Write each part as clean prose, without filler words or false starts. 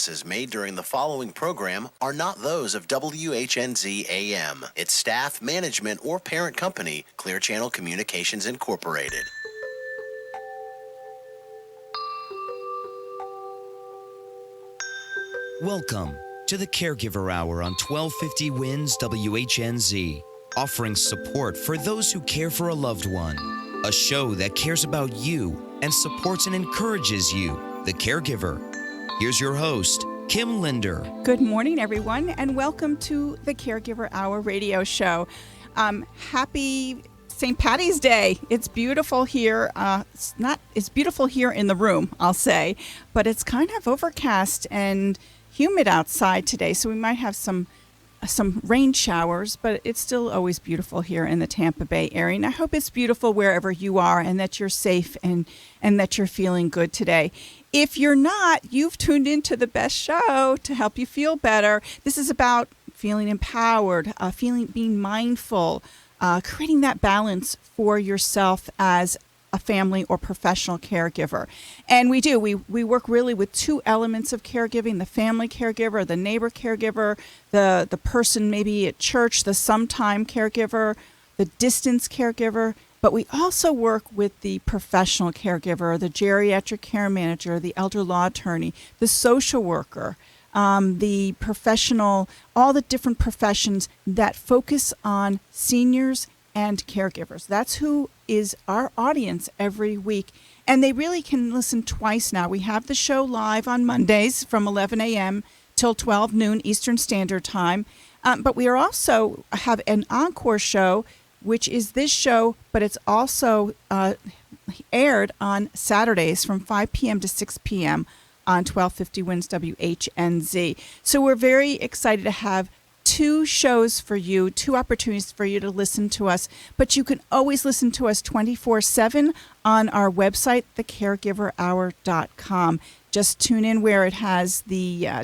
promises made during the following program are not those of WHNZ AM, its staff, management, or parent company, Clear Channel Communications Incorporated. Welcome to the Caregiver Hour on 1250 WINS WHNZ, offering support for those who care for a loved one. A show that cares about you and supports and encourages you, the caregiver. Here's your host, Kim Linder. Good morning, everyone, and welcome to the Caregiver Hour radio show. Happy St. Patty's Day. It's beautiful here. It's beautiful here in the room, I'll say, but it's kind of overcast and humid outside today, so we might have some rain showers, but it's still always beautiful here in the Tampa Bay area. And I hope it's beautiful wherever you are and that you're safe and that you're feeling good today. If you're not, you've tuned into the best show to help you feel better. This is about feeling empowered, being mindful, creating that balance for yourself as a family or professional caregiver. And we work really with two elements of caregiving: the family caregiver, the neighbor caregiver, the person maybe at church, the sometime caregiver, the distance caregiver. But we also work with the professional caregiver, the geriatric care manager, the elder law attorney, the social worker, the professional, all the different professions that focus on seniors and caregivers. That's who is our audience every week. And they really can listen twice now. We have the show live on Mondays from 11 a.m. till 12 noon Eastern Standard Time. But we are also have an encore show, which is this show, but it's also aired on Saturdays from 5 p.m. to 6 p.m. on 1250 WINS WHNZ. So we're very excited to have two shows for you, two opportunities for you to listen to us. But you can always listen to us 24/7 on our website, thecaregiverhour.com. Just tune in where it has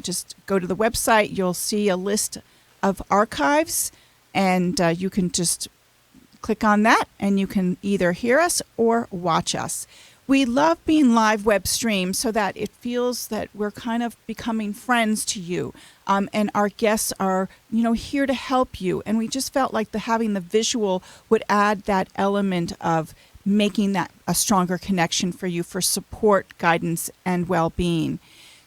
just go to the website. You'll see a list of archives, and you can just click on that, and you can either hear us or watch us. We love being live web streamed so that it feels that we're kind of becoming friends to you. And our guests are, here to help you. And we just felt like having the visual would add that element of making that a stronger connection for you for support, guidance, and well-being.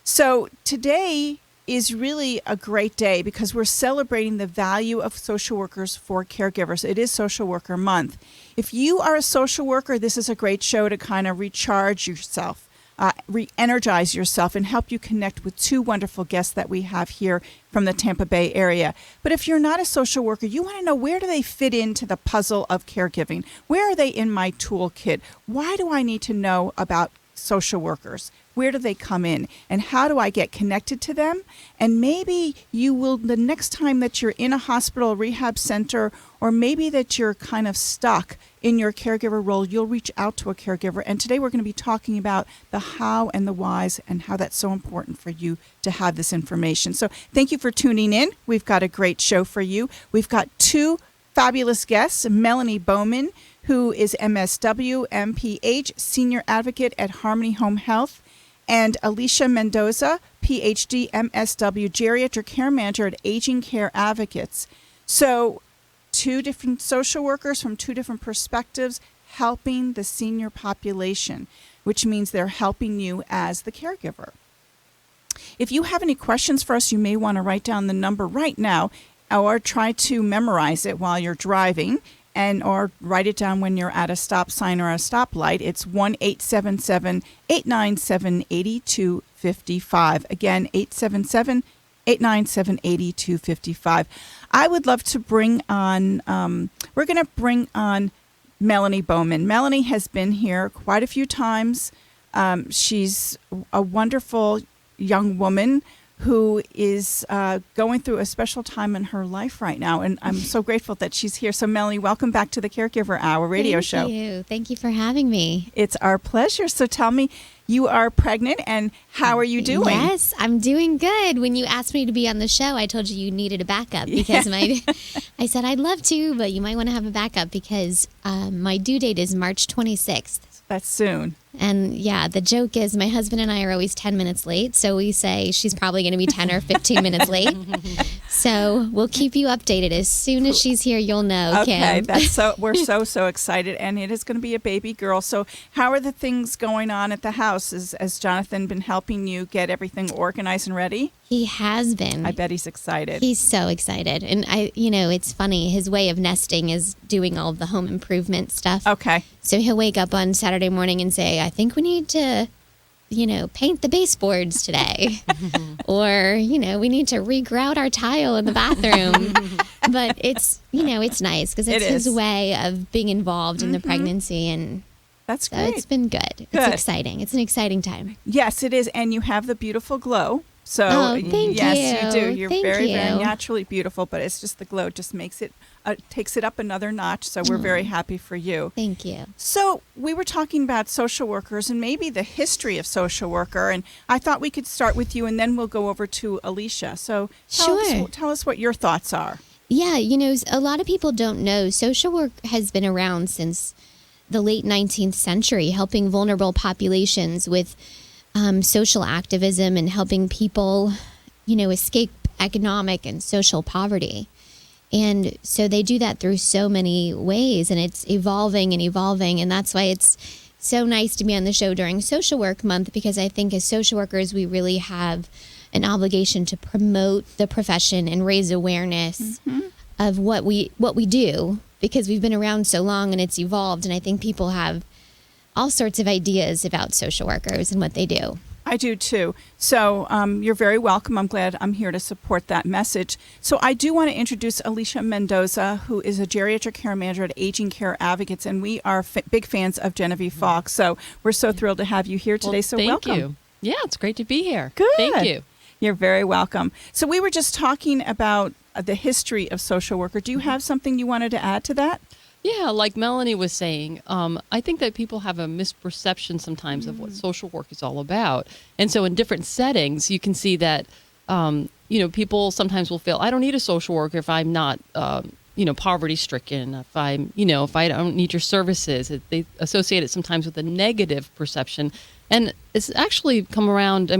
So today is really a great day because we're celebrating the value of social workers for caregivers. It is Social Worker Month. If you are a social worker, this is a great show to kind of recharge yourself, re-energize yourself, and help you connect with two wonderful guests that we have here from the Tampa Bay area. But if you're not a social worker, you want to know, where do they fit into the puzzle of caregiving? Where are they in my toolkit? Why do I need to know about social workers? Where do they come in? And how do I get connected to them? And maybe you will, the next time that you're in a hospital, rehab center, or maybe that you're kind of stuck in your caregiver role, you'll reach out to a caregiver. And today we're going to be talking about the how and the whys and how that's so important for you to have this information. So thank you for tuning in. We've got a great show for you. We've got two fabulous guests: Melanie Bowman, who is MSW, MPH, Senior Advocate at Harmony Home Health, and Alicia Mendoza, PhD, MSW, Geriatric Care Manager at Aging Care Advocates. So two different social workers from two different perspectives helping the senior population, which means they're helping you as the caregiver. If you have any questions for us, you may want to write down the number right now or try to memorize it while you're driving, or write it down when you're at a stop sign or a stoplight. It's 1-877-897-8255. Again, 877-897-8255. I would love to bring on, we're going to bring on Melanie Bowman. Melanie has been here quite a few times. She's a wonderful young woman who is going through a special time in her life right now. And I'm so grateful that she's here. So, Melanie, welcome back to the Caregiver Hour radio show. Thank you. Thank you for having me. It's our pleasure. So tell me, you are pregnant, and how are you doing? Yes, I'm doing good. When you asked me to be on the show, I told you needed a backup because I said I'd love to, but you might want to have a backup because my due date is March 26th. That's soon. And yeah, the joke is my husband and I are always 10 minutes late. So we say she's probably going to be 10 or 15 minutes late. So we'll keep you updated. As soon as she's here, you'll know, Okay, Kim. we're so excited. And it is going to be a baby girl. So how are the things going on at the house? Has Jonathan been helping you get everything organized and ready? He has been. I bet he's excited. He's so excited. And it's funny. His way of nesting is doing all of the home improvement stuff. Okay. So he'll wake up on Saturday morning and say, I think we need to, paint the baseboards today. Or, we need to regrout our tile in the bathroom. But it's nice because it's his way of being involved in the pregnancy. And that's so great. it's been good. It's exciting. It's an exciting time. Yes, it is. And you have the beautiful glow. So thank yes, you you. do. You're Thank very, you. very naturally beautiful, but it's just the glow just makes it, takes it up another notch. So we're very happy for you. Thank you. So we were talking about social workers and maybe the history of social worker. And I thought we could start with you and then we'll go over to Alicia. So tell us what your thoughts are. Yeah, a lot of people don't know social work has been around since the late 19th century, helping vulnerable populations with social activism and helping people, escape economic and social poverty. And so they do that through so many ways, and it's evolving. And that's why it's so nice to be on the show during Social Work Month, because I think as social workers, we really have an obligation to promote the profession and raise awareness of what we do, because we've been around so long and it's evolved. And I think people have all sorts of ideas about social workers and what they do. I do too. So you're very welcome. I'm glad I'm here to support that message. So I do want to introduce Alicia Mendoza, who is a geriatric care manager at Aging Care Advocates, and we are big fans of Genevieve Fox. So we're so thrilled to have you here today. So welcome. Thank you. Yeah, it's great to be here. Good. Thank you. You're very welcome. So we were just talking about the history of social worker. Do you have something you wanted to add to that? Yeah, like Melanie was saying, I think that people have a misperception sometimes of what social work is all about. And so in different settings, you can see that, people sometimes will feel, I don't need a social worker if I'm not, poverty stricken, if I don't need your services. They associate it sometimes with a negative perception. And it's actually come around,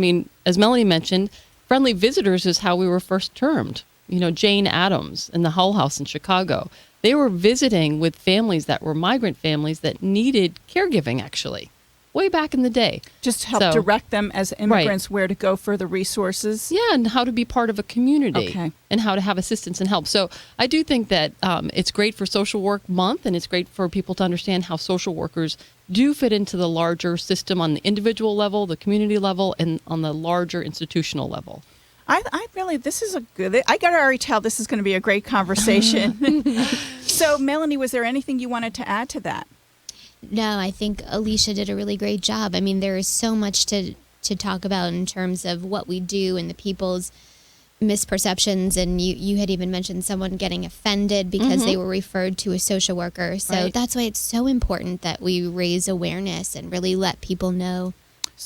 as Melanie mentioned, friendly visitors is how we were first termed. Jane Addams in the Hull House in Chicago. They were visiting with families that were migrant families that needed caregiving, actually, way back in the day. Just help direct them as immigrants where to go for the resources. Yeah, and how to be part of a community. Okay. And how to have assistance and help. So I do think that it's great for Social Work Month, and it's great for people to understand how social workers do fit into the larger system on the individual level, the community level, and on the larger institutional level. I really, this is I got to already tell this is going to be a great conversation. So, Melanie, was there anything you wanted to add to that? No, I think Alicia did a really great job. There is so much to talk about in terms of what we do and the people's misperceptions. And you had even mentioned someone getting offended because they were referred to a social worker. So that's why it's so important that we raise awareness and really let people know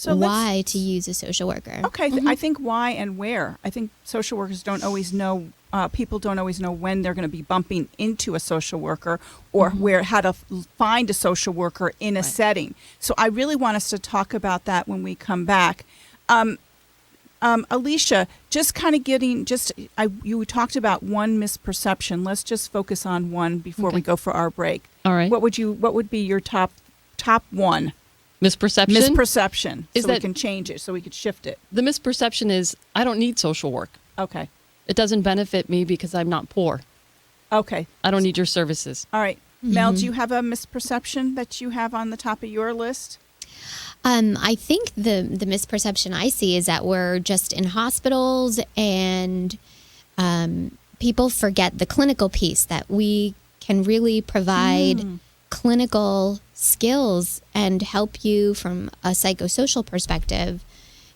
why to use a social worker. Okay, I think why and where. I think social workers don't always know, people don't always know when they're going to be bumping into a social worker or how to find a social worker in a setting. So I really want us to talk about that when we come back. Alicia, just kind of you talked about one misperception. Let's just focus on one before we go for our break. All right. What would be your top one? Misperception? Is so we can change it, so we could shift it. The misperception is, I don't need social work. Okay. It doesn't benefit me because I'm not poor. Okay. I don't need your services. All right. Mel, do you have a misperception that you have on the top of your list? I think the misperception I see is that we're just in hospitals and people forget the clinical piece, that we can really provide clinical skills and help you from a psychosocial perspective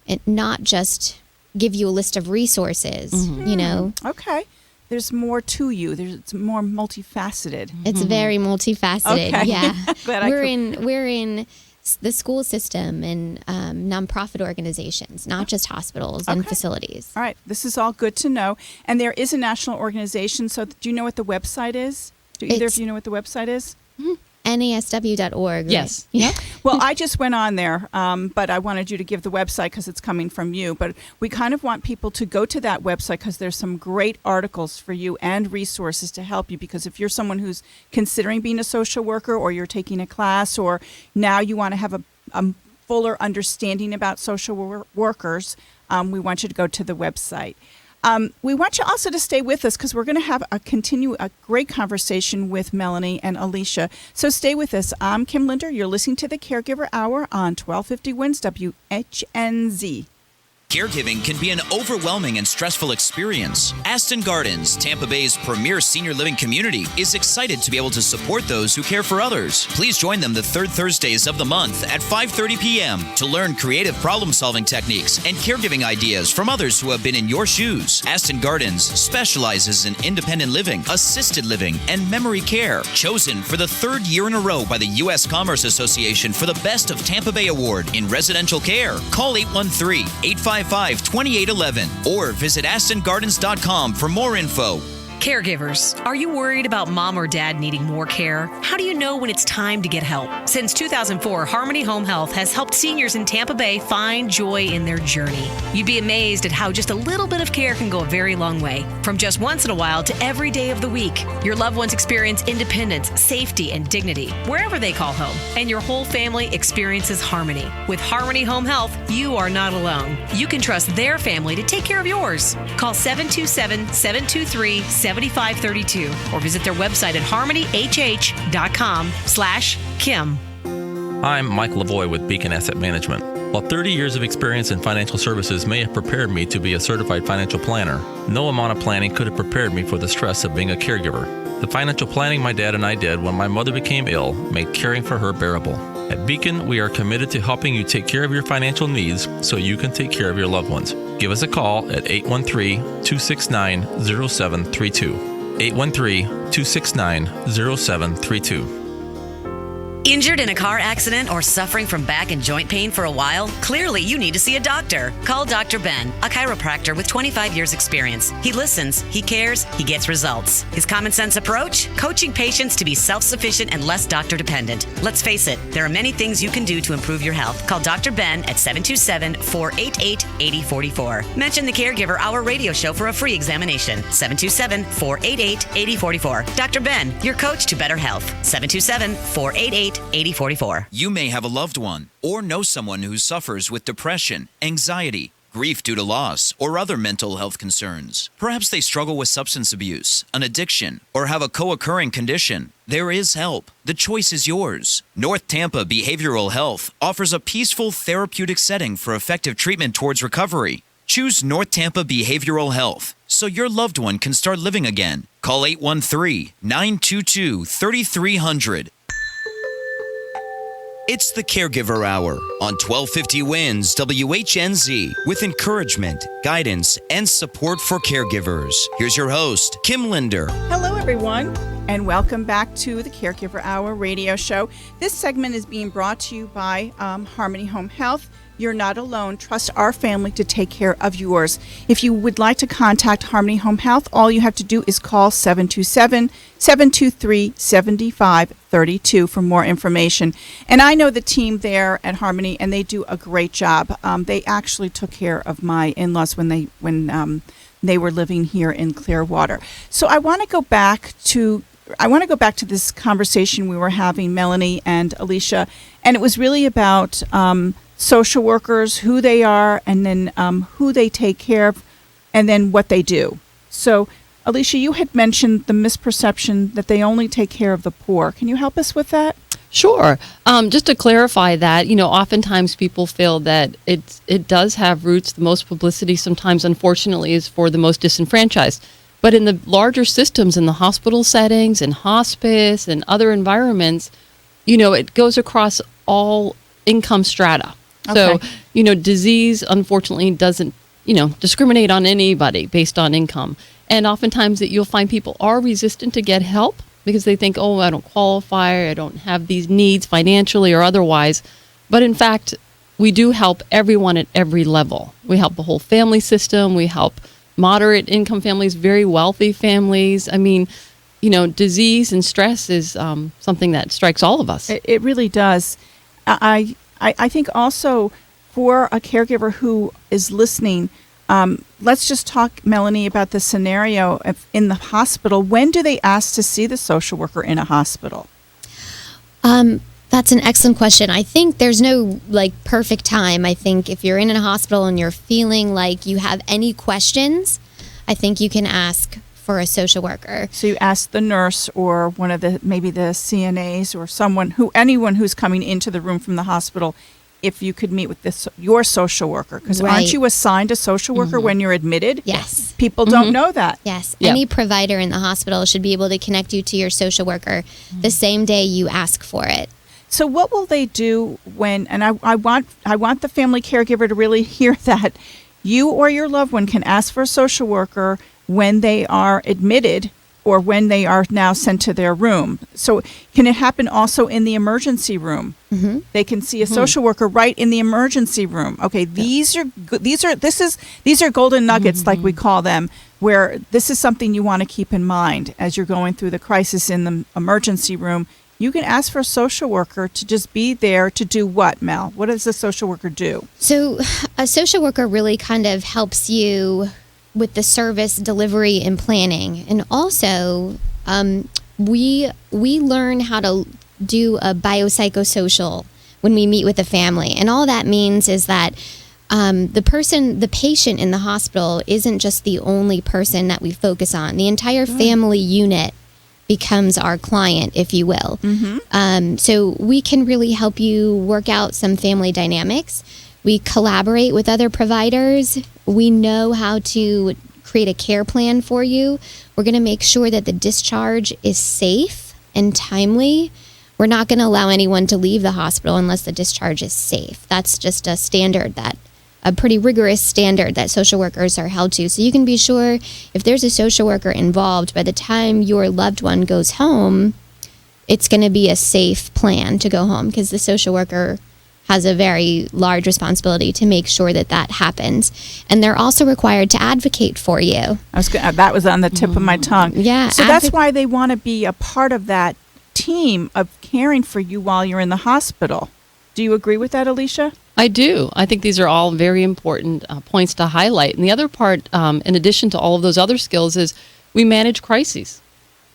and not just give you a list of resources, Okay. There's more to you. It's more multifaceted. It's very multifaceted. Okay. Yeah. We're in the school system and nonprofit organizations, not just hospitals and facilities. All right. This is all good to know. And there is a national organization. So do you know what the website is? Do either of you know what the website is? NASW.org. Right? Yes. Yeah. Well, I just went on there, but I wanted you to give the website because it's coming from you. But we kind of want people to go to that website because there's some great articles for you and resources to help you. Because if you're someone who's considering being a social worker, or you're taking a class, or now you want to have a fuller understanding about social workers, we want you to go to the website. We want you also to stay with us because we're going to have a great conversation with Melanie and Alicia. So stay with us. I'm Kim Linder. You're listening to the Caregiver Hour on 1250 WINS WHNZ. Caregiving can be an overwhelming and stressful experience. Aston Gardens, Tampa Bay's premier senior living community, is excited to be able to support those who care for others. Please join them the third Thursdays of the month at 5:30 p.m. to learn creative problem-solving techniques and caregiving ideas from others who have been in your shoes. Aston Gardens specializes in independent living, assisted living, and memory care. Chosen for the third year in a row by the U.S. Commerce Association for the Best of Tampa Bay Award in residential care. Call 813-855-2811 or visit AstonGardens.com for more info. Caregivers, are you worried about mom or dad needing more care? How do you know when it's time to get help? Since 2004, Harmony Home Health has helped seniors in Tampa Bay find joy in their journey. You'd be amazed at how just a little bit of care can go a very long way. From just once in a while to every day of the week, your loved ones experience independence, safety, and dignity wherever they call home, and your whole family experiences harmony. With Harmony Home Health, you are not alone. You can trust their family to take care of yours. Call 727-723-7532 or visit their website at harmonyhh.com/Kim. I'm Mike Lavoie with Beacon Asset Management. While 30 years of experience in financial services may have prepared me to be a certified financial planner, no amount of planning could have prepared me for the stress of being a caregiver. The financial planning my dad and I did when my mother became ill made caring for her bearable. At Beacon, we are committed to helping you take care of your financial needs so you can take care of your loved ones. Give us a call at 813-269-0732. 813-269-0732. Injured in a car accident or suffering from back and joint pain for a while? Clearly, you need to see a doctor. Call Dr. Ben, a chiropractor with 25 years experience. He listens, he cares, he gets results. His common sense approach? Coaching patients to be self-sufficient and less doctor-dependent. Let's face it, there are many things you can do to improve your health. Call Dr. Ben at 727-488-8044. Mention the Caregiver Hour radio show for a free examination. 727-488-8044. Dr. Ben, your coach to better health. 727-488-8044. You may have a loved one or know someone who suffers with depression, anxiety, grief due to loss, or other mental health concerns. Perhaps they struggle with substance abuse, an addiction, or have a co-occurring condition. There is help. The choice is yours. North Tampa Behavioral Health offers a peaceful therapeutic setting for effective treatment towards recovery. Choose North Tampa Behavioral Health so your loved one can start living again. Call 813-922-3300. It's the Caregiver Hour on 1250 WINS WHNZ with encouragement, guidance, and support for caregivers. Here's your host, Kim Linder. Hello, everyone, and welcome back to the Caregiver Hour radio show. This segment is being brought to you by Harmony Home Health. You're not alone. Trust our family to take care of yours. If you would like to contact Harmony Home Health, all you have to do is call 727-723-7532 for more information. And I know the team there at Harmony, and they do a great job. They actually took care of my in-laws when they were living here in Clearwater. So I want to go back to this conversation we were having, Melanie and Alicia, and it was really about social workers, who they are, and then who they take care of, and then what they do. So, Alicia, you had mentioned the misperception that they only take care of the poor. Can you help us with that? Sure. Just to clarify that, oftentimes people feel that it does have roots. The most publicity sometimes, unfortunately, is for the most disenfranchised. But in the larger systems, in the hospital settings, in hospice, and other environments, it goes across all income strata. Okay. So, disease, unfortunately, doesn't, discriminate on anybody based on income. And oftentimes that you'll find people are resistant to get help because they think, I don't qualify, I don't have these needs financially or otherwise. But in fact, we do help everyone at every level. We help the whole family system. We help moderate income families, very wealthy families. I mean, disease and stress is something that strikes all of us. It really does. I think also for a caregiver who is listening, let's just talk, Melanie, about the scenario in the hospital. When do they ask to see the social worker in a hospital? That's an excellent question. I think there's no perfect time. I think if you're in a hospital and you're feeling like you have any questions, I think you can ask for a social worker. So you ask the nurse or one of maybe the CNAs or anyone who's coming into the room from the hospital, if you could meet with your social worker, because aren't you assigned a social worker when you're admitted? Yes. People don't know that. Yes. Yep. Any provider in the hospital should be able to connect you to your social worker the same day you ask for it. So what will they do when, and I want the family caregiver to really hear that you or your loved one can ask for a social worker when they are admitted or when they are now sent to their room. So can it happen also in the emergency room? Mm-hmm. They can see a social worker right in the emergency room. Okay, these are golden nuggets, like we call them, where this is something you want to keep in mind as you're going through the crisis in the emergency room. You can ask for a social worker to just be there to do what, Mel? What does a social worker do? So a social worker really kind of helps you with the service delivery and planning. And also, we learn how to do a biopsychosocial when we meet with a family. And all that means is that the patient in the hospital isn't just the only person that we focus on. The entire family unit becomes our client, if you will. So we can really help you work out some family dynamics. We collaborate with other providers. We know how to create a care plan for you. We're going to make sure that the discharge is safe and timely. We're not going to allow anyone to leave the hospital unless the discharge is safe. That's just a standard, a pretty rigorous standard that social workers are held to. So you can be sure if there's a social worker involved, by the time your loved one goes home, it's going to be a safe plan to go home, because the social worker has a very large responsibility to make sure that happens. And they're also required to advocate for you. That was on the tip of my tongue. Yeah. So that's why they want to be a part of that team of caring for you while you're in the hospital. Do you agree with that, Alicia? I do. I think these are all very important points to highlight. And the other part, in addition to all of those other skills, is we manage crises.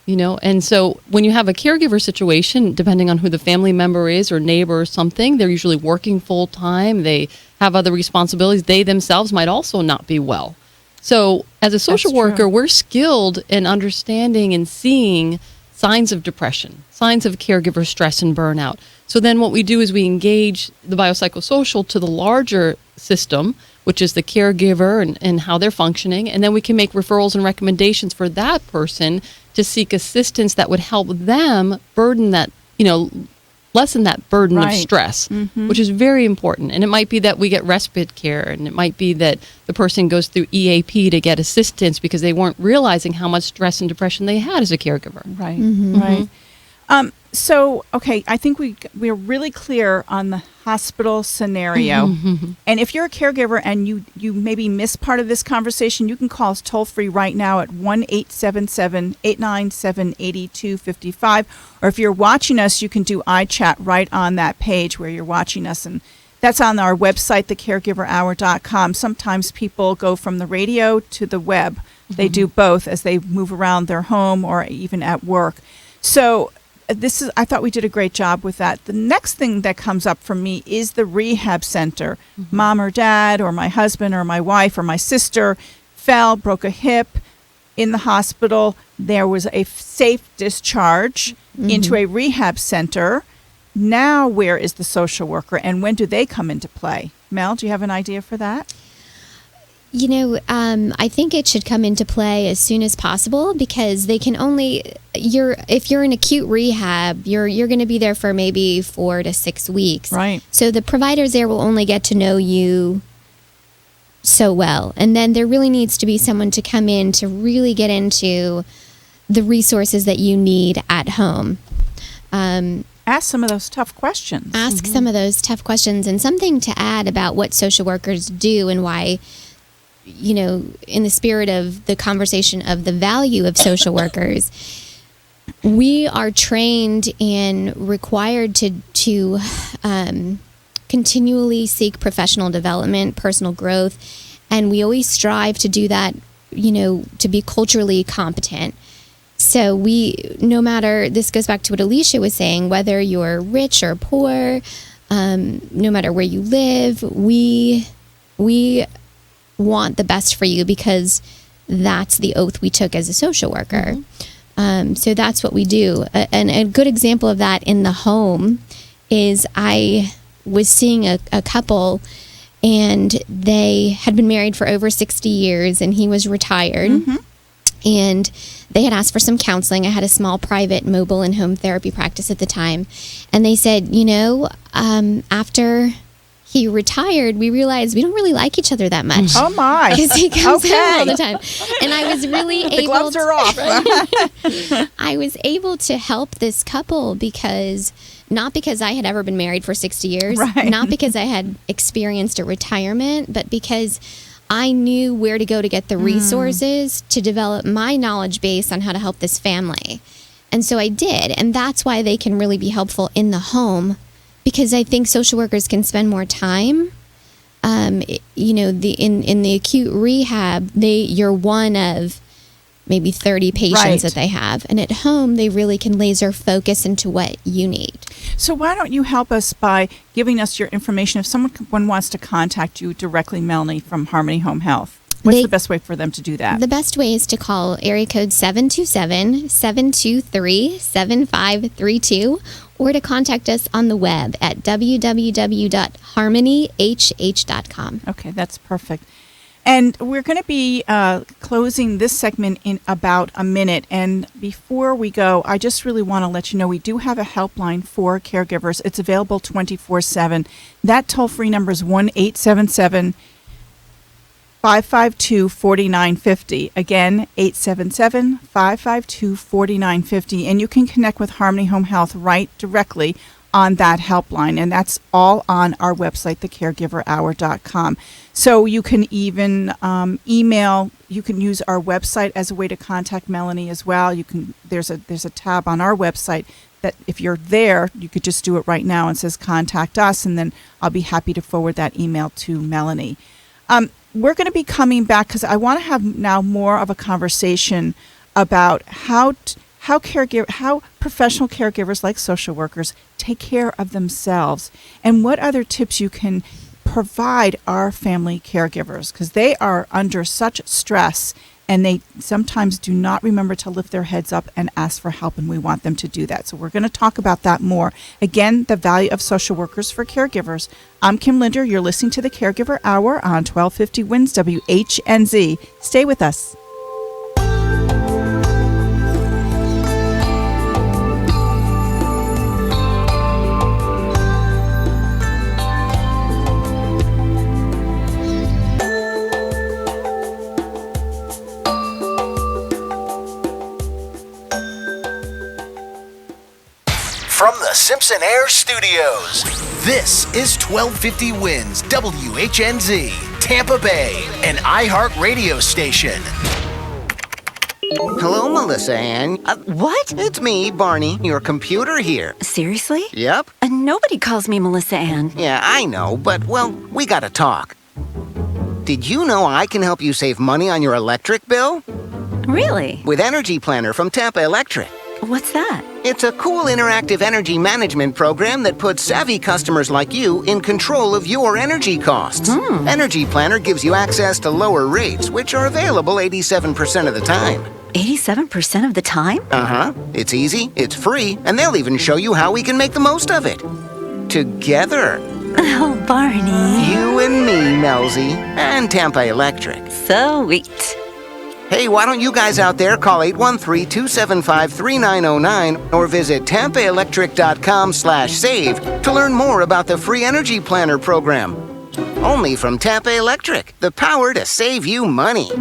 And so when you have a caregiver situation, depending on who the family member is or neighbor or something, they're usually working full time. They have other responsibilities. They themselves might also not be well. So as a social worker, we're skilled in understanding and seeing signs of depression, signs of caregiver stress and burnout. So then what we do is we engage the biopsychosocial to the larger system, which is the caregiver and how they're functioning. And then we can make referrals and recommendations for that person to seek assistance that would help them lessen that burden of stress, which is very important. And it might be that we get respite care, and it might be that the person goes through EAP to get assistance because they weren't realizing how much stress and depression they had as a caregiver. Right, right. So, okay, I think we're really clear on the hospital scenario. And if you're a caregiver and you maybe missed part of this conversation, you can call us toll free right now at 1-877-897-8255. Or if you're watching us, you can do iChat right on that page where you're watching us. And that's on our website, thecaregiverhour.com. Sometimes people go from the radio to the web. They do both as they move around their home or even at work. So I thought we did a great job with that. The next thing that comes up for me is the rehab center. Mom or dad or my husband or my wife or my sister fell, broke a hip in the hospital. There was a safe discharge into a rehab center. Now where is the social worker, and when do they come into play? Mel, do you have an idea for that? I think it should come into play as soon as possible, because they can if you're in acute rehab, you're going to be there for maybe 4 to 6 weeks. Right. So the providers there will only get to know you so well. And then there really needs to be someone to come in to really get into the resources that you need at home. Ask some of those tough questions. Ask some of those tough questions. And something to add about what social workers do and why, in the spirit of the conversation of the value of social workers, we are trained and required to continually seek professional development, personal growth, and we always strive to do that, to be culturally competent. So no matter, this goes back to what Alicia was saying, whether you're rich or poor, no matter where you live, we want the best for you because that's the oath we took as a social worker. So that's what we do. And a good example of that in the home is I was seeing a couple, and they had been married for over 60 years, and he was retired. And they had asked for some counseling. I had a small private mobile and home therapy practice at the time. And they said, after he retired, we realized we don't really like each other that much. Oh, my. Because he comes home all the time. And I was really The gloves are off. I was able to help this couple not because I had ever been married for 60 years, not because I had experienced a retirement, but because I knew where to go to get the resources to develop my knowledge base on how to help this family. And so I did. And that's why they can really be helpful in the home, because I think social workers can spend more time. In the acute rehab, you're one of maybe 30 patients that they have. And at home, they really can laser focus into what you need. So why don't you help us by giving us your information if someone wants to contact you directly, Melanie, from Harmony Home Health? What's the best way for them to do that? The best way is to call area code 727-723-7532 or to contact us on the web at www.harmonyhh.com. Okay, that's perfect. And we're going to be closing this segment in about a minute. And before we go, I just really want to let you know we do have a helpline for caregivers. It's available 24/7. That toll-free number is 1-877-552-4950. Again, 877-552-4950. And you can connect with Harmony Home Health right directly on that helpline, and that's all on our website, thecaregiverhour.com. So you can even email. You can use our website as a way to contact Melanie as well. There's a tab on our website that if you're there, you could just do it right now and says contact us, and then I'll be happy to forward that email to Melanie. We're going to be coming back because I want to have now more of a conversation about how professional caregivers like social workers take care of themselves and what other tips you can provide our family caregivers, because they are under such stress and they sometimes do not remember to lift their heads up and ask for help, and we want them to do that. So we're going to talk about that more. Again, the value of social workers for caregivers. I'm Kim Linder. You're listening to the Caregiver Hour on 1250 WINS WHNZ. Stay with us. From the Simpson Air Studios, this is 1250 WINS WHNZ, Tampa Bay, an iHeart radio station. Hello, Melissa Ann. What? It's me, Barney, your computer here. Seriously? Yep. Nobody calls me Melissa Ann. Yeah, I know, but, well, we gotta talk. Did you know I can help you save money on your electric bill? Really? With Energy Planner from Tampa Electric. What's that? It's a cool interactive energy management program that puts savvy customers like you in control of your energy costs. Energy Planner gives you access to lower rates, which are available 87% of the time. 87% of the time? Uh-huh. It's easy, it's free, and they'll even show you how we can make the most of it. Together. Oh, Barney. You and me, Melzy, and Tampa Electric. Sweet. Hey, why don't you guys out there call 813-275-3909 or visit tampaelectric.com/save to learn more about the free Energy Planner program. Only from Tampa Electric, the power to save you money.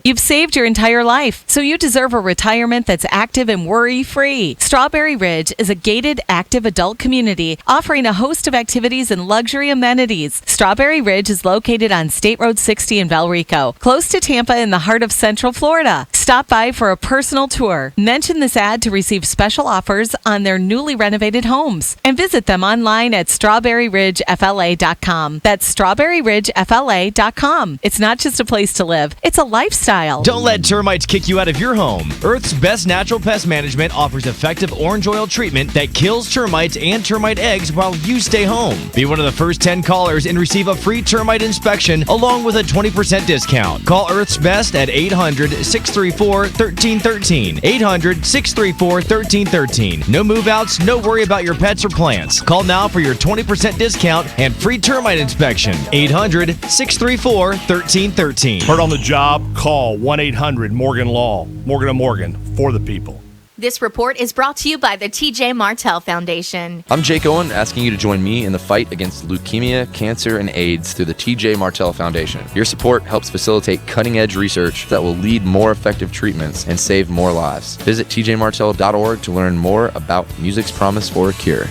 You've saved your entire life, so you deserve a retirement that's active and worry-free. Strawberry Ridge is a gated, active adult community offering a host of activities and luxury amenities. Strawberry Ridge is located on State Road 60 in Valrico, close to Tampa in the heart of Central Florida. Stop by for a personal tour. Mention this ad to receive special offers on their newly renovated homes. And visit them online at strawberryridgefla.com. That's strawberryridgefla.com. It's not just a place to live, it's a lifestyle. Don't let termites kick you out of your home. Earth's Best Natural Pest Management offers effective orange oil treatment that kills termites and termite eggs while you stay home. Be one of the first 10 callers and receive a free termite inspection along with a 20% discount. Call Earth's Best at 800-634-1313. 800-634-1313. No move-outs, no worry about your pets or plants. Call now for your 20% discount and free termite inspection. 800-634-1313. Hurt on the job? Call 1-800-MORGAN-LAW. Morgan & Morgan, for the people. This report is brought to you by the TJ Martell Foundation. I'm Jake Owen, asking you to join me in the fight against leukemia, cancer, and AIDS through the TJ Martell Foundation. Your support helps facilitate cutting-edge research that will lead more effective treatments and save more lives. Visit tjmartell.org to learn more about music's promise for a cure.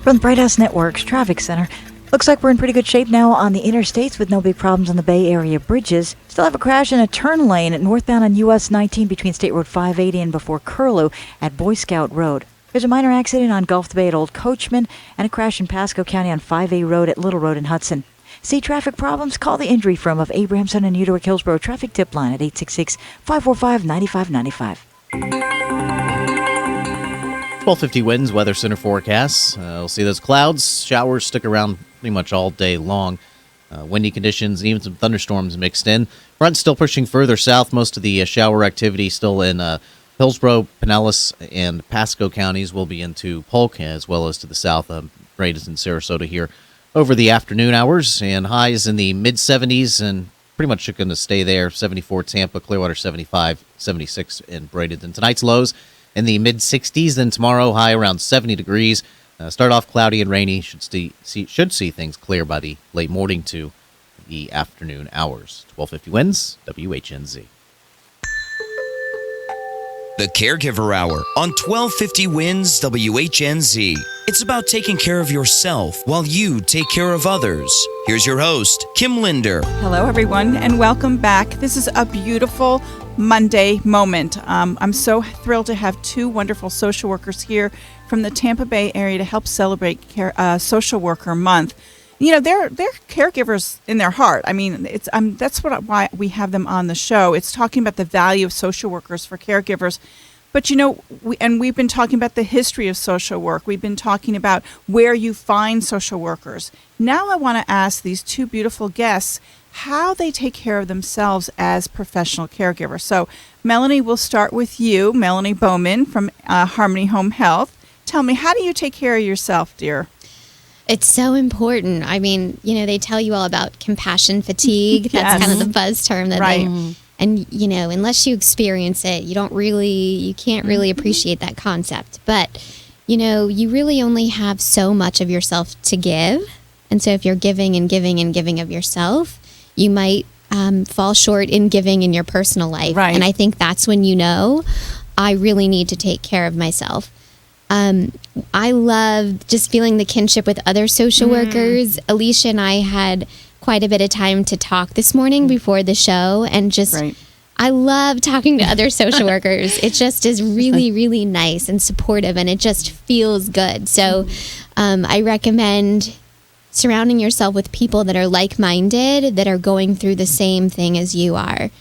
From the Bright House Network's Traffic Center, looks like we're in pretty good shape now on the interstates with no big problems on the Bay Area bridges. Still have a crash in a turn lane at northbound on US 19 between State Road 580 and before Curlew at Boy Scout Road. There's a minor accident on Gulf Bay at Old Coachman and a crash in Pasco County on 5A Road at Little Road in Hudson. See traffic problems? Call the injury firm of Abrahamson and Utica Hillsborough Traffic Tip Line at 866-545-9595. 1250 winds, weather center forecasts. We'll see those clouds. Showers stick around pretty much all day long. Windy conditions, even some thunderstorms mixed in. Front still pushing further south. Most of the shower activity still in Hillsborough, Pinellas, and Pasco counties will be into Polk, as well as to the south of Bradenton and Sarasota here over the afternoon hours. And highs in the mid-70s and pretty much going to stay there. 74 Tampa, Clearwater 75, 76 in Bradenton. Tonight's lows in the mid-60s, then tomorrow high around 70 degrees. Start off cloudy and rainy. Should see things clear by the late morning to the afternoon hours. 1250 winds, WHNZ. The Caregiver Hour on 1250 Winds WHNZ. It's about taking care of yourself while you take care of others. Here's your host, Kim Linder. Hello, everyone, and welcome back. This is a beautiful Monday moment. I'm so thrilled to have two wonderful social workers here from the Tampa Bay area to help celebrate Social Worker Month. You know, they're caregivers in their heart. I mean, it's that's why we have them on the show. It's talking about the value of social workers for caregivers. But, you know, we've been talking about the history of social work. We've been talking about where you find social workers. Now I want to ask these two beautiful guests how they take care of themselves as professional caregivers. So, Melanie, we'll start with you. Melanie Bowman from Harmony Home Health. Tell me, how do you take care of yourself, dear? It's so important. I mean, you know, they tell you all about compassion fatigue. That's Yes. kind of the buzz term that Right. and, you know, unless you experience it, you can't really appreciate that concept. But, you know, you really only have so much of yourself to give. And so if you're giving and giving and giving of yourself, you might fall short in giving in your personal life. Right. And I think that's when you know, I really need to take care of myself. I love just feeling the kinship with other social workers. Alicia and I had quite a bit of time to talk this morning before the show, and just I love talking to other social workers. It just is really, really nice and supportive, and it just feels good. So I recommend surrounding yourself with people that are like-minded, that are going through the same thing as you are.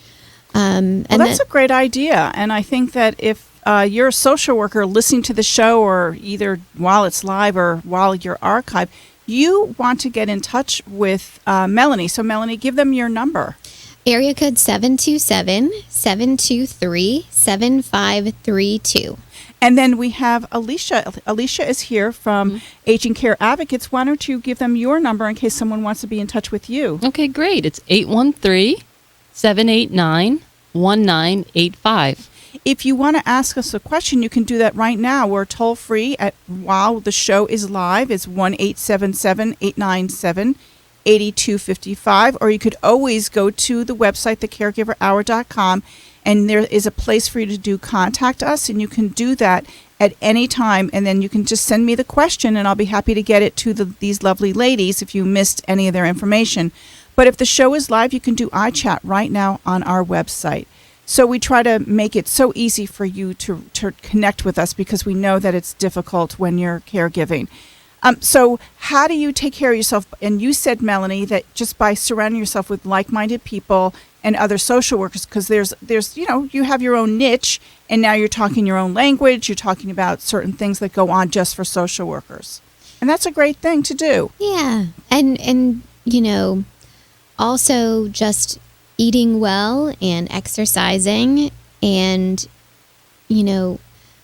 Well, that's a great idea. And I think that if you're a social worker listening to the show, or either while it's live or while you're archived, you want to get in touch with Melanie. So, Melanie, give them your number. Area code 727-723-7532. And then we have Alicia. Alicia is here from Aging Care Advocates. Why don't you give them your number in case someone wants to be in touch with you? Okay, great. It's 813-789-1985. If you want to ask us a question, you can do that right now. We're toll free while the show is live. It's 1-877-897-8827. 8255, or you could always go to the website, thecaregiverhour.com, and there is a place for you to do contact us, and you can do that at any time, and then you can just send me the question, and I'll be happy to get it to these lovely ladies if you missed any of their information. But if the show is live, you can do iChat right now on our website. So we try to make it so easy for you to connect with us, because we know that it's difficult when you're caregiving. So how do you take care of yourself? And you said, Melanie, that just by surrounding yourself with like-minded people and other social workers, because there's you have your own niche, and now you're talking your own language. You're talking about certain things that go on just for social workers, and that's a great thing to do. Yeah, and also just eating well and exercising, and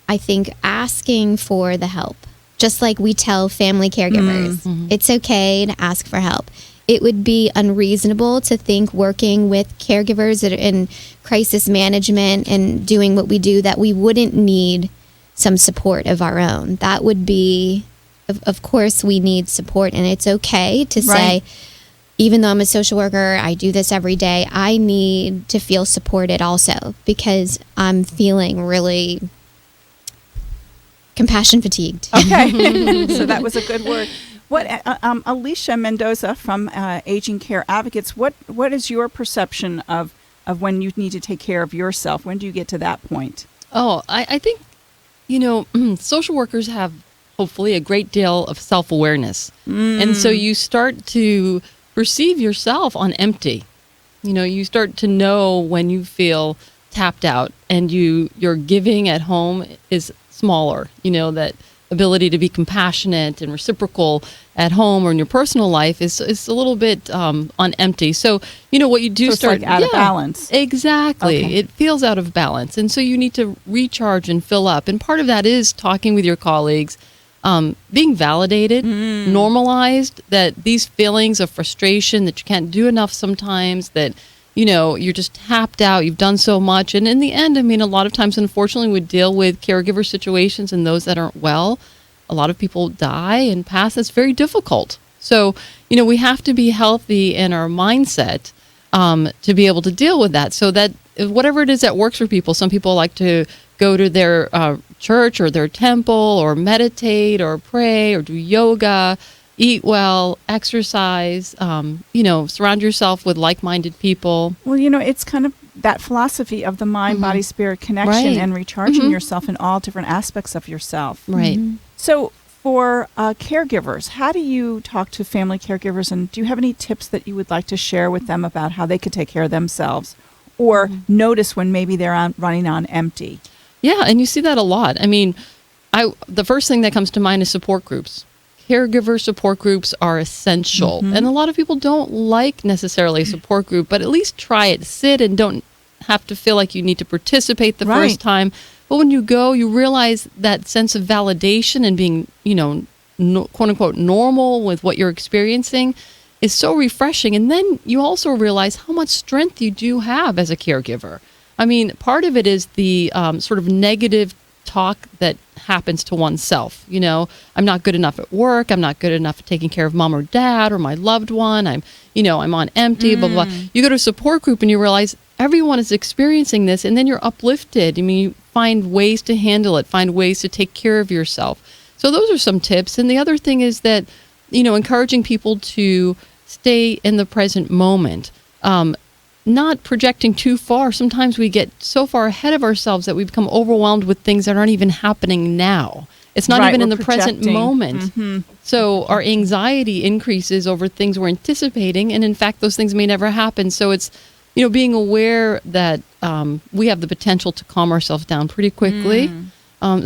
I think asking for the help. Just like we tell family caregivers, it's okay to ask for help. It would be unreasonable to think working with caregivers that are in crisis management and doing what we do that we wouldn't need some support of our own. That would be, of course, we need support, and it's okay to say, even though I'm a social worker, I do this every day, I need to feel supported also, because I'm feeling really compassion fatigued. Okay, so that was a good word. What, Alicia Mendoza from Aging Care Advocates, what is your perception of when you need to take care of yourself? When do you get to that point? Oh, I think, social workers have hopefully a great deal of self-awareness. And so you start to perceive yourself on empty. You start to know when you feel tapped out and your giving at home is smaller, that ability to be compassionate and reciprocal at home or in your personal life is a little bit on empty. So, what you do so start it's like out of balance. Exactly. Okay. It feels out of balance. And so you need to recharge and fill up. And part of that is talking with your colleagues, being validated, normalized, that these feelings of frustration, that you can't do enough sometimes, that you're just tapped out, you've done so much. And in the end, a lot of times, unfortunately, we deal with caregiver situations and those that aren't well. A lot of people die and pass. It's very difficult. So, we have to be healthy in our mindset to be able to deal with that. So that whatever it is that works for people, some people like to go to their church or their temple or meditate or pray or do yoga, eat well, exercise, surround yourself with like-minded people. Well, it's kind of that philosophy of the mind, body, spirit connection and recharging yourself in all different aspects of yourself. Right. So for caregivers, how do you talk to family caregivers, and do you have any tips that you would like to share with them about how they could take care of themselves or notice when maybe they're running on empty? Yeah, and you see that a lot. The first thing that comes to mind is support groups. Caregiver support groups are essential. And a lot of people don't like necessarily a support group, but at least try it. Sit and don't have to feel like you need to participate the first time. But when you go, you realize that sense of validation and being, quote unquote, normal with what you're experiencing is so refreshing. And then you also realize how much strength you do have as a caregiver. Part of it is the sort of negative talk that happens to oneself. I'm not good enough at work. I'm not good enough at taking care of mom or dad or my loved one. I'm on empty, blah, blah, blah. You go to a support group and you realize everyone is experiencing this, and then you're uplifted. You find ways to handle it, find ways to take care of yourself. So those are some tips. And the other thing is that, encouraging people to stay in the present moment. Not projecting too far. Sometimes we get so far ahead of ourselves that we become overwhelmed with things that aren't even happening now. It's not even in the present moment. So our anxiety increases over things we're anticipating, and in fact, those things may never happen. So it's, being aware that we have the potential to calm ourselves down pretty quickly.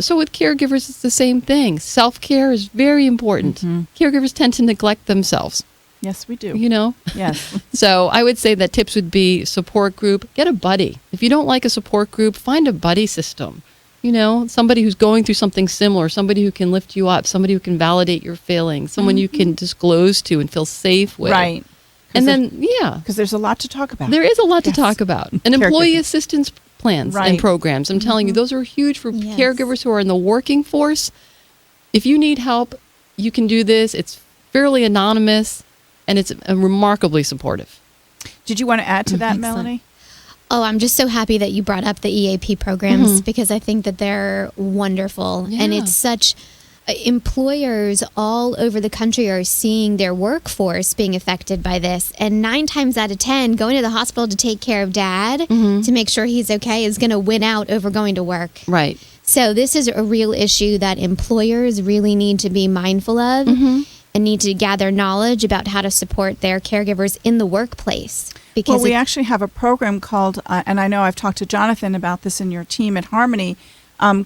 So with caregivers, it's the same thing. Self-care is very important. Caregivers tend to neglect themselves. Yes, we do. Yes. So I would say that tips would be support group, get a buddy. If you don't like a support group, find a buddy system. Somebody who's going through something similar, somebody who can lift you up, somebody who can validate your feelings, someone you can disclose to and feel safe with. Right. And then, because there's a lot to talk about. There is a lot to talk about. And employee assistance plans and programs. I'm telling you, those are huge for caregivers who are in the working force. If you need help, you can do this. It's fairly anonymous. and it's remarkably supportive. Did you want to add to that, Excellent. Melanie? Oh, I'm just so happy that you brought up the EAP programs because I think that they're wonderful. And it's such employers all over the country are seeing their workforce being affected by this. And 9 times out of 10, going to the hospital to take care of dad to make sure he's okay is going to win out over going to work. Right. So this is a real issue that employers really need to be mindful of and need to gather knowledge about how to support their caregivers in the workplace. Because we actually have a program called, and I know I've talked to Jonathan about this in your team at Harmony,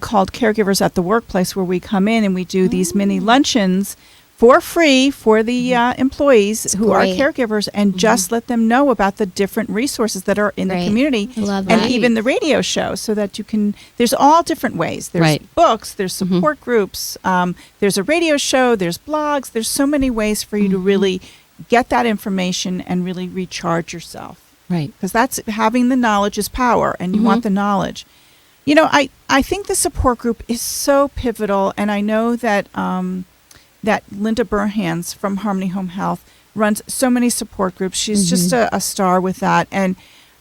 called Caregivers at the Workplace, where we come in and we do these mini luncheons for free for the employees who are caregivers and just let them know about the different resources that are in the community and even the radio show so that you can, there's all different ways. There's books, there's support groups, there's a radio show, there's blogs, there's so many ways for you to really get that information and really recharge yourself. Right. Because that's having the knowledge is power and you want the knowledge. You know, I think the support group is so pivotal, and I know that that Linda Burhans from Harmony Home Health runs so many support groups. She's just a star with that. And,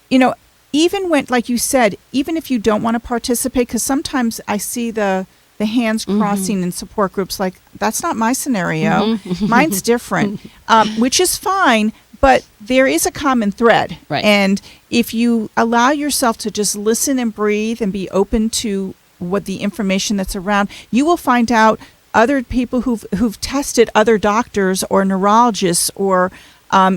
you know, even when, like you said, even if you don't want to participate, because sometimes I see the hands crossing in support groups, like, that's not my scenario. Mine's different, which is fine. But there is a common thread. Right. And if you allow yourself to just listen and breathe and be open to what the information that's around, you will find out other people who've tested other doctors or neurologists or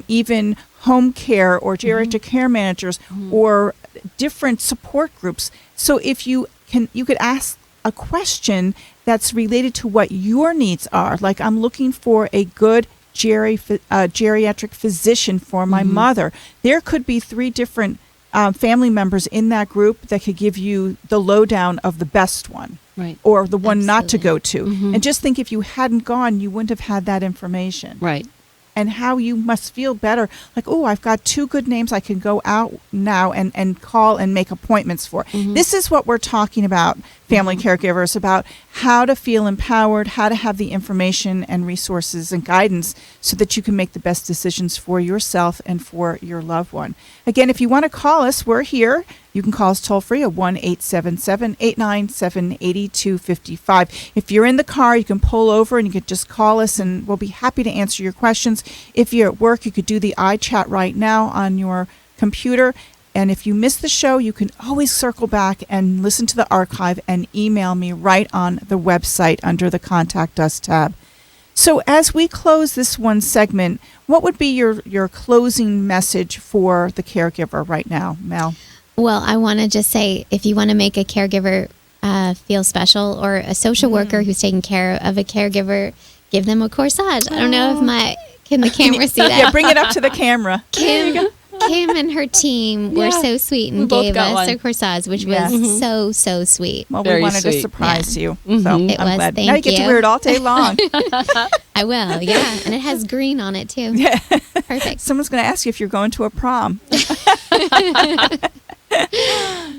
even home care or geriatric care managers or different support groups. So if you could ask a question that's related to what your needs are. Like, I'm looking for a good geriatric physician for my mother. There could be 3 different family members in that group that could give you the lowdown of the best one, right, or the one not to go to. And just think, if you hadn't gone, you wouldn't have had that information. Right. And how you must feel better. Like, oh, I've got 2 good names I can go out now and call and make appointments for. This is what we're talking about, family caregivers, about how to feel empowered, how to have the information and resources and guidance so that you can make the best decisions for yourself and for your loved one. Again, if you want to call us, we're here. You can call us toll free at 1-877-897-8255. If you're in the car, you can pull over and you can just call us and we'll be happy to answer your questions. If you're at work, you could do the iChat right now on your computer. And if you miss the show, you can always circle back and listen to the archive and email me right on the website under the Contact Us tab. So as we close this one segment, what would be your closing message for the caregiver right now, Mel? Well, I want to just say, if you want to make a caregiver feel special, or a social worker who's taking care of a caregiver, give them a corsage. I don't know if can the camera see that? Yeah, bring it up to the camera. Kim and her team were so sweet and gave us a corsage, which was so sweet. Well, we wanted to surprise you. So It I'm was. glad. Thank Now you get to wear it all day long. I will, yeah. And it has green on it, too. Yeah. Perfect. Someone's going to ask you if you're going to a prom.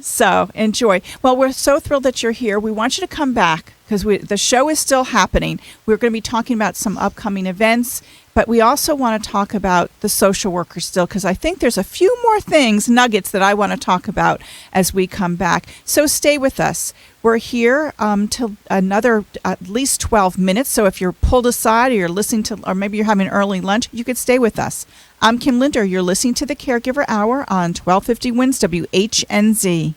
So enjoy. Well, we're so thrilled that you're here. We want you to come back because the show is still happening. We're going to be talking about some upcoming events, but we also want to talk about the social worker still, because I think there's a few more nuggets that I want to talk about as we come back. So stay with us. We're here till another at least 12 minutes. So if you're pulled aside or you're listening to, or maybe you're having early lunch, you could stay with us. I'm Kim Linder. You're listening to the Caregiver Hour on 1250 WINS WHNZ.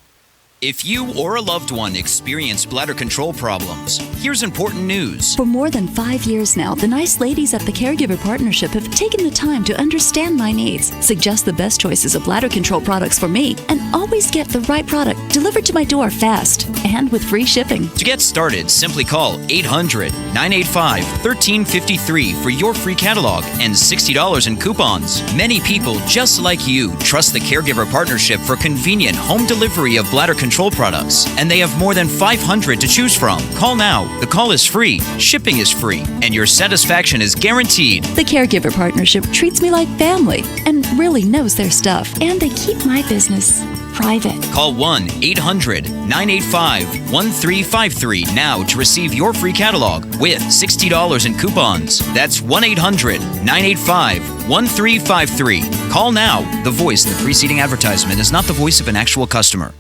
If you or a loved one experience bladder control problems, here's important news. For more than 5 years now, the nice ladies at the Caregiver Partnership have taken the time to understand my needs, suggest the best choices of bladder control products for me, and always get the right product delivered to my door fast and with free shipping. To get started, simply call 800-985-1353 for your free catalog and $60 in coupons. Many people just like you trust the Caregiver Partnership for convenient home delivery of bladder control products, and they have more than 500 to choose from. Call now. The call is free, shipping is free, and your satisfaction is guaranteed. The Caregiver Partnership treats me like family and really knows their stuff, and they keep my business. private. Call 1-800-985-1353 now to receive your free catalog with $60 in coupons. That's 1-800-985-1353. Call now. The voice in the preceding advertisement is not the voice of an actual customer.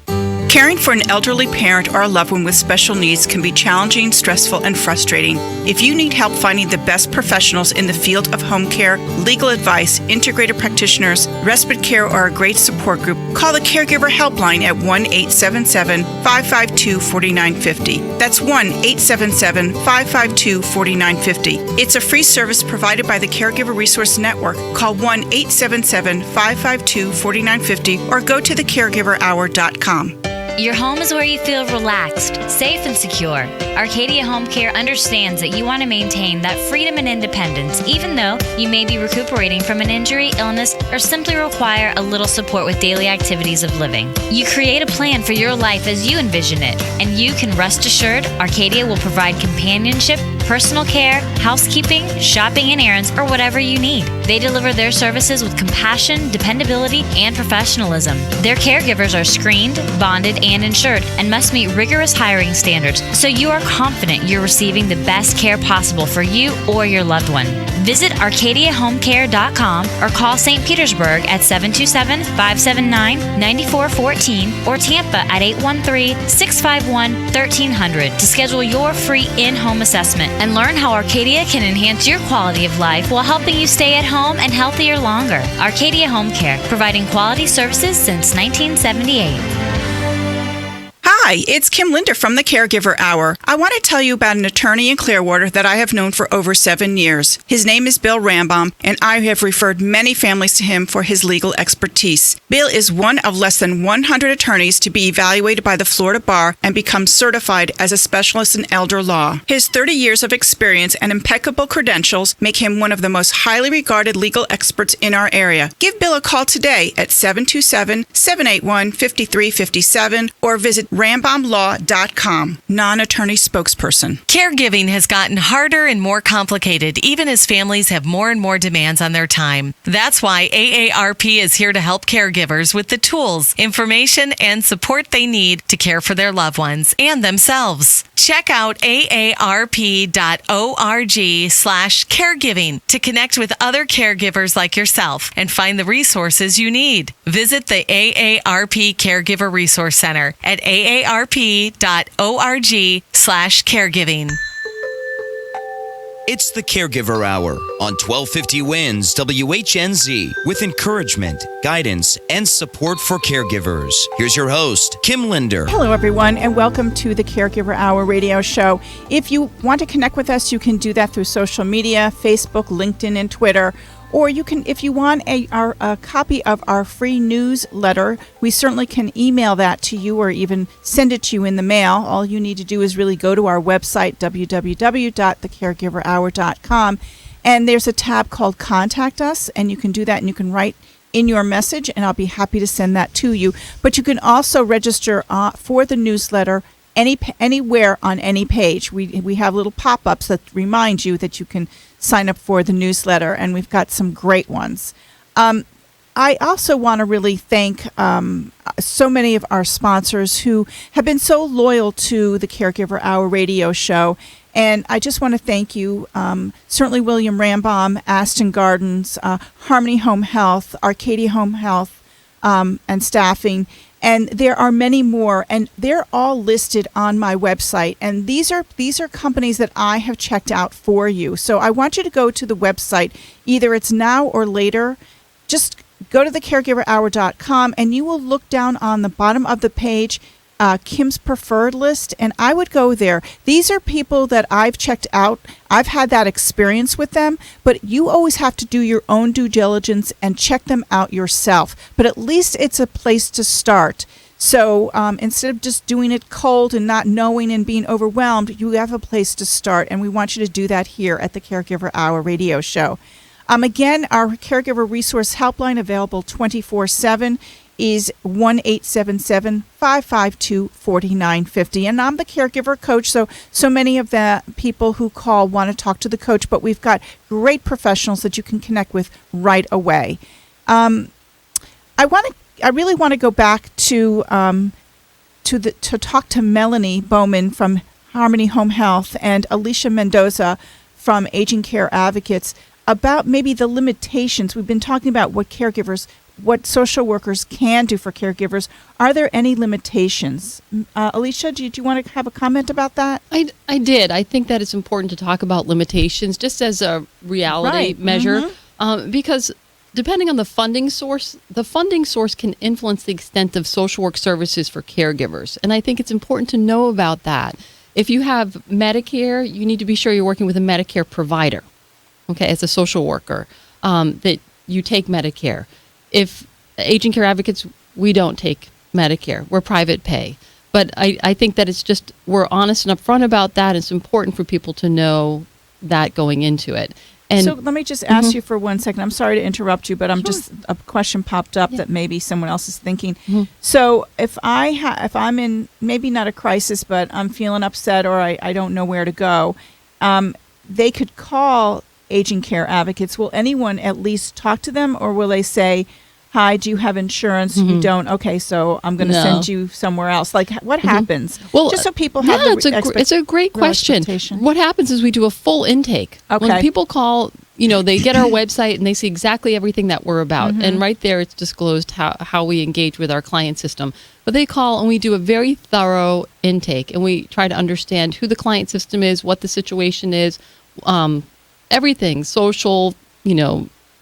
Caring for an elderly parent or a loved one with special needs can be challenging, stressful, and frustrating. If you need help finding the best professionals in the field of home care, legal advice, integrated practitioners, respite care, or a great support group, call the Caregiver Helpline at 1-877-552-4950. That's 1-877-552-4950. It's a free service provided by the Caregiver Resource Network. Call 1-877-552-4950 or go to thecaregiverhour.com. Your home is where you feel relaxed, safe, and secure. Arcadia Home Care understands that you want to maintain that freedom and independence, even though you may be recuperating from an injury, illness, or simply require a little support with daily activities of living. You create a plan for your life as you envision it, and you can rest assured Arcadia will provide companionship, personal care, housekeeping, shopping, and errands, or whatever you need. They deliver their services with compassion, dependability, and professionalism. Their caregivers are screened, bonded, and insured, and must meet rigorous hiring standards, so you are confident you're receiving the best care possible for you or your loved one. Visit ArcadiaHomeCare.com or call St. Petersburg at 727-579-9414 or Tampa at 813-651-1300 to schedule your free in-home assessment and learn how Arcadia can enhance your quality of life while helping you stay at home and healthier longer. Arcadia Home Care, providing quality services since 1978. Hi, it's Kim Linder from the Caregiver Hour. I want to tell you about an attorney in Clearwater that I have known for over 7 years. His name is Bill Rambam, and I have referred many families to him for his legal expertise. Bill is one of less than 100 attorneys to be evaluated by the Florida Bar and become certified as a specialist in elder law. His 30 years of experience and impeccable credentials make him one of the most highly regarded legal experts in our area. Give Bill a call today at 727-781-5357 or visit RambamLaw.com. Non-attorney spokesperson. Caregiving has gotten harder and more complicated, even as families have more and more demands on their time. That's why AARP is here to help caregivers with the tools, information, and support they need to care for their loved ones and themselves. Check out aarp.org/caregiving to connect with other caregivers like yourself and find the resources you need. Visit the AARP Caregiver Resource Center at aarp.org/caregiving. It's the Caregiver Hour on 1250 Wins WHNZ with encouragement, guidance, and support for caregivers. Here's your host, Kim Linder. Hello, everyone, and welcome to the Caregiver Hour radio show. If you want to connect with us, you can do that through social media, Facebook, LinkedIn, and Twitter. Or you can, if you want a copy of our free newsletter, we certainly can email that to you or even send it to you in the mail. All you need to do is really go to our website, www.thecaregiverhour.com, and there's a tab called Contact Us, and you can do that, and you can write in your message, and I'll be happy to send that to you. But you can also register for the newsletter anywhere on any page. We have little pop-ups that remind you that you can sign up for the newsletter, and we've got some great ones. I also want to really thank so many of our sponsors who have been so loyal to the Caregiver Hour radio show, and I just want to thank you. Certainly William Rambam, Aston Gardens, Harmony Home Health, Arcadia Home Health, and Staffing. And there are many more, and they're all listed on my website. And these are companies that I have checked out for you. So I want you to go to the website, either it's now or later. Just go to thecaregiverhour.com, and you will look down on the bottom of the page, Kim's preferred list, and I would go there. These are people that I've checked out. I've had that experience with them, but you always have to do your own due diligence and check them out yourself. But at least it's a place to start. So instead of just doing it cold and not knowing and being overwhelmed, you have a place to start, and we want you to do that here at the Caregiver Hour radio show. Again, our Caregiver Resource Helpline, available 24/7, is 1-877-552-4950. And I'm the caregiver coach, so many of the people who call want to talk to the coach, but we've got great professionals that you can connect with right away. I want to I really want to go back to talk to Melanie Bowman from Harmony Home Health and Alicia Mendoza from Aging Care Advocates about maybe the limitations. We've been talking about what social workers can do for caregivers. Are there any limitations? Alicia, do you want to have a comment about that? I did. I think that it's important to talk about limitations just as a reality measure, because depending on the funding source can influence the extent of social work services for caregivers. And I think it's important to know about that. If you have Medicare, you need to be sure you're working with a Medicare provider, okay, as a social worker, that you take Medicare. If Aging Care Advocates, we don't take Medicare. We're private pay. But I think that it's just, we're honest and upfront about that. It's important for people to know that going into it. And so let me just ask you for 1 second. I'm sorry to interrupt you, but a question popped up that maybe someone else is thinking. So if I'm in maybe not a crisis, but I'm feeling upset or I don't know where to go, they could call Aging Care Advocates. Will anyone at least talk to them, or will they say, "Hi, do you have insurance?" You don't. Okay, so I'm going to send you somewhere else. Like, what happens? Well, just so people have it's a great question. What happens is we do a full intake. Okay. When people call, they get our website and they see exactly everything that we're about. And right there, it's disclosed how we engage with our client system. But they call and we do a very thorough intake, and we try to understand who the client system is, what the situation is, everything, social,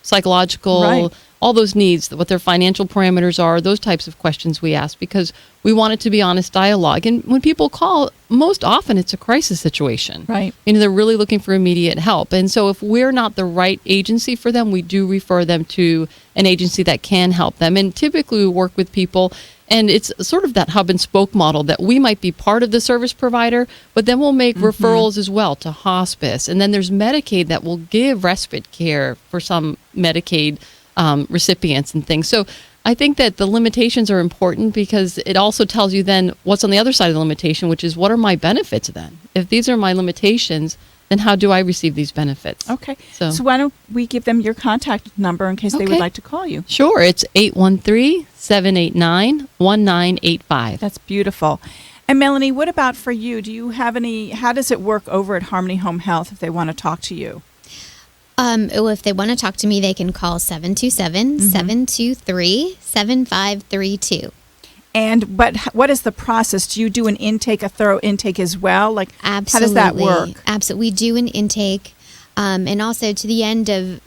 psychological, all those needs, what their financial parameters are, those types of questions we ask, because we want it to be honest dialogue. And when people call, most often it's a crisis situation. Right. They're really looking for immediate help. And so if we're not the right agency for them, we do refer them to an agency that can help them. And typically we work with people, and it's sort of that hub and spoke model that we might be part of the service provider, but then we'll make referrals as well to hospice. And then there's Medicaid that will give respite care for some Medicaid recipients and things. So I think that the limitations are important, because it also tells you then what's on the other side of the limitation, which is, what are my benefits then? If these are my limitations, then how do I receive these benefits? Okay. So why don't we give them your contact number in case they would like to call you? Sure. It's 813-789-1985. That's beautiful. And Melanie, what about for you? Do you have how does it work over at Harmony Home Health if they want to talk to you? If they want to talk to me, they can call 727-723-7532. But what is the process? Do you do a thorough intake as well? Like, absolutely. How does that work? Absolutely. We do an intake, and also to the end of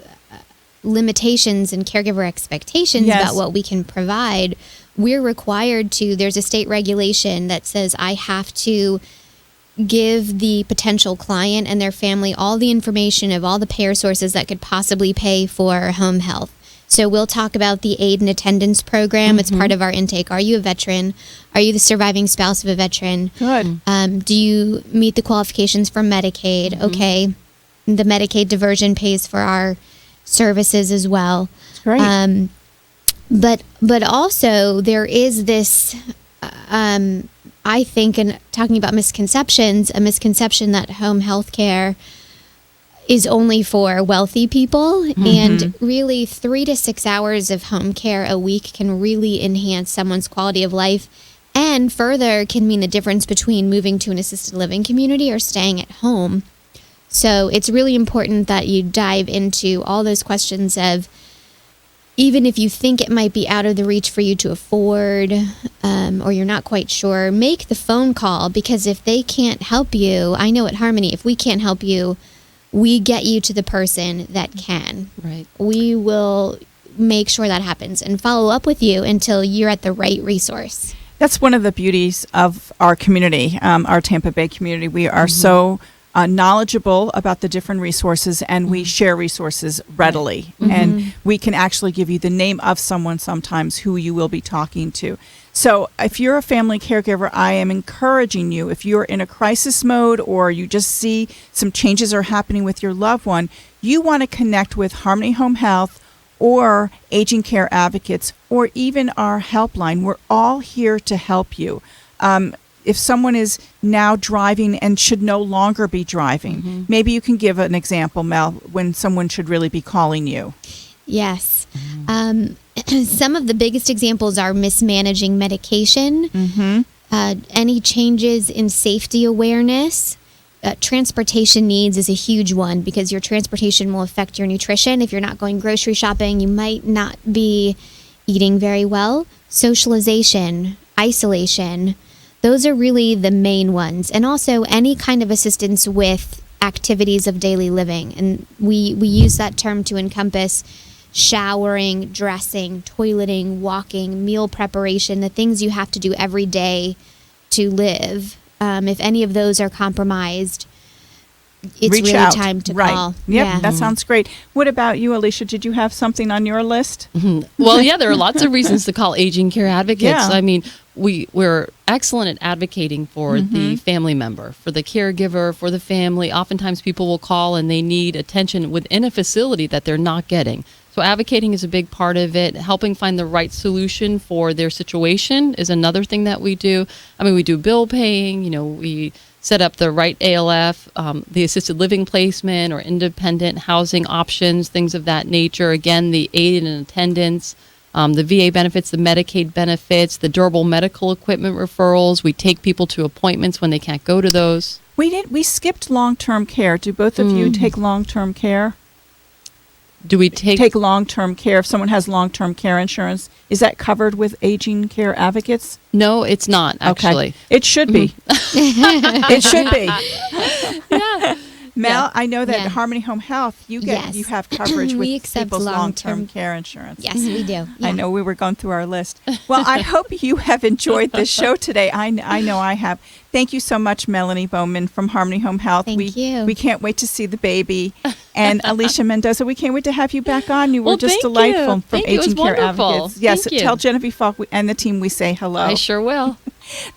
limitations and caregiver expectations about what we can provide, we're required to, there's a state regulation that says I have to give the potential client and their family all the information of all the payer sources that could possibly pay for home health. So we'll talk about the aid and attendance program. It's part of our intake. Are you a veteran? Are you the surviving spouse of a veteran? Good. Do you meet the qualifications for Medicaid? Okay. The Medicaid diversion pays for our services as well. That's great. But also there is this I think, in talking about misconceptions, a misconception that home health care is only for wealthy people. And really 3 to 6 hours of home care a week can really enhance someone's quality of life, and further can mean a difference between moving to an assisted living community or staying at home. So it's really important that you dive into all those questions of, even if you think it might be out of the reach for you to afford, or you're not quite sure, make the phone call, because if they can't help you, I know at Harmony, if we can't help you, we get you to the person that can. Right. We will make sure that happens and follow up with you until you're at the right resource. That's one of the beauties of our community, our Tampa Bay community. We are so knowledgeable about the different resources, and we share resources readily. And we can actually give you the name of someone sometimes who you will be talking to. So if you're a family caregiver, I am encouraging you, if you're in a crisis mode or you just see some changes are happening with your loved one, you want to connect with Harmony Home Health or Aging Care Advocates, or even our helpline. We're all here to help you. If someone is now driving and should no longer be driving, maybe you can give an example, Mel, when someone should really be calling you. Yes. Some of the biggest examples are mismanaging medication, any changes in safety awareness. Transportation needs is a huge one because your transportation will affect your nutrition. If you're not going grocery shopping, you might not be eating very well. Socialization, isolation, those are really the main ones. And also any kind of assistance with activities of daily living. And we use that term to encompass showering, dressing, toileting, walking, meal preparation, the things you have to do every day to live. If any of those are compromised, it's Reach really out. time to Right. call. Yep, Yeah. that sounds great. What about you, Alicia? Did you have something on your list? Well, yeah, there are lots of reasons to call aging care advocates. Yeah. I mean, we're excellent at advocating for the family member, for the caregiver, for the family. Oftentimes people will call and they need attention within a facility that they're not getting. So advocating is a big part of it. Helping find the right solution for their situation is another thing that we do. I mean, we do bill paying, we set up the right ALF, the assisted living placement or independent housing options, things of that nature. Again, the aid and attendance, the VA benefits, the Medicaid benefits, the durable medical equipment referrals. We take people to appointments when they can't go to those. We skipped long-term care. Do both of you take long-term care? Do we take long-term care? If someone has long-term care insurance, is that covered with aging care advocates? No, it's not, actually. Okay. It should be. It should be. Yeah. Mel, I know that at Harmony Home Health, you have coverage We with accept people's long-term long-term care insurance. Yes, we do. I know we were going through our list. Well, I hope you have enjoyed this show today. I know I have. Thank you so much, Melanie Bowman from Harmony Home Health. Thank you. We can't wait to see the baby. And Alicia Mendoza, we can't wait to have you back on. You were just thank delightful you. from Thank you. It was Aging Care wonderful. Advocates. Yes, Thank you. tell Genevieve Falk and the team we say hello. I sure will.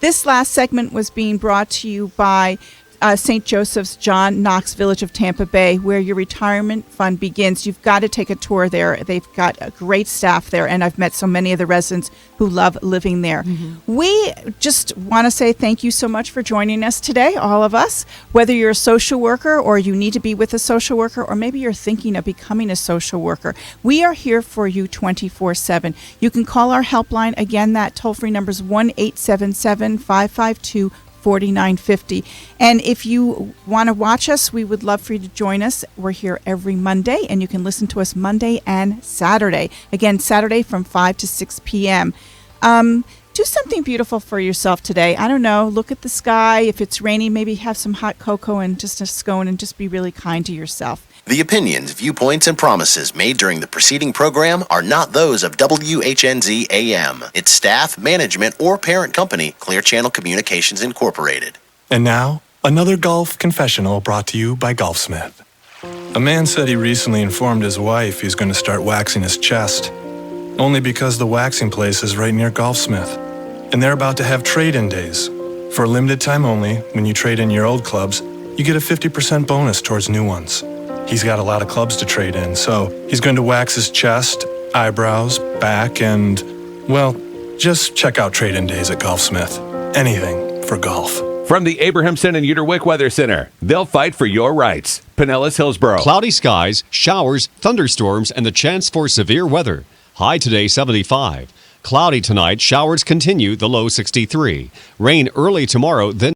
This last segment was being brought to you by St. Joseph's John Knox Village of Tampa Bay, where your retirement fund begins. You've got to take a tour there. They've got a great staff there, and I've met so many of the residents who love living there. We just want to say thank you so much for joining us today, all of us. Whether you're a social worker or you need to be with a social worker, or maybe you're thinking of becoming a social worker, we are here for you 24/7. You can call our helpline. Again, that toll-free number is 1-877-552-4950. And if you want to watch us, we would love for you to join us. We're here every Monday, and you can listen to us Monday and Saturday. Again, Saturday from 5 to 6 p.m. Do something beautiful for yourself today. I don't know. Look at the sky. If it's raining, maybe have some hot cocoa and just a scone and just be really kind to yourself. The opinions, viewpoints, and promises made during the preceding program are not those of WHNZ AM, its staff, management, or parent company, Clear Channel Communications Incorporated. And now, another golf confessional brought to you by Golfsmith. A man said he recently informed his wife he's going to start waxing his chest, only because the waxing place is right near Golfsmith, and they're about to have trade-in days. For a limited time only, when you trade in your old clubs, you get a 50% bonus towards new ones. He's got a lot of clubs to trade in, so he's going to wax his chest, eyebrows, back, and, well, just check out trade-in days at Golfsmith. Anything for golf. From the Abrahamson and Uterwick Weather Center, they'll fight for your rights. Pinellas Hillsboro. Cloudy skies, showers, thunderstorms, and the chance for severe weather. High today 75. Cloudy tonight, showers continue, the low 63. Rain early tomorrow, then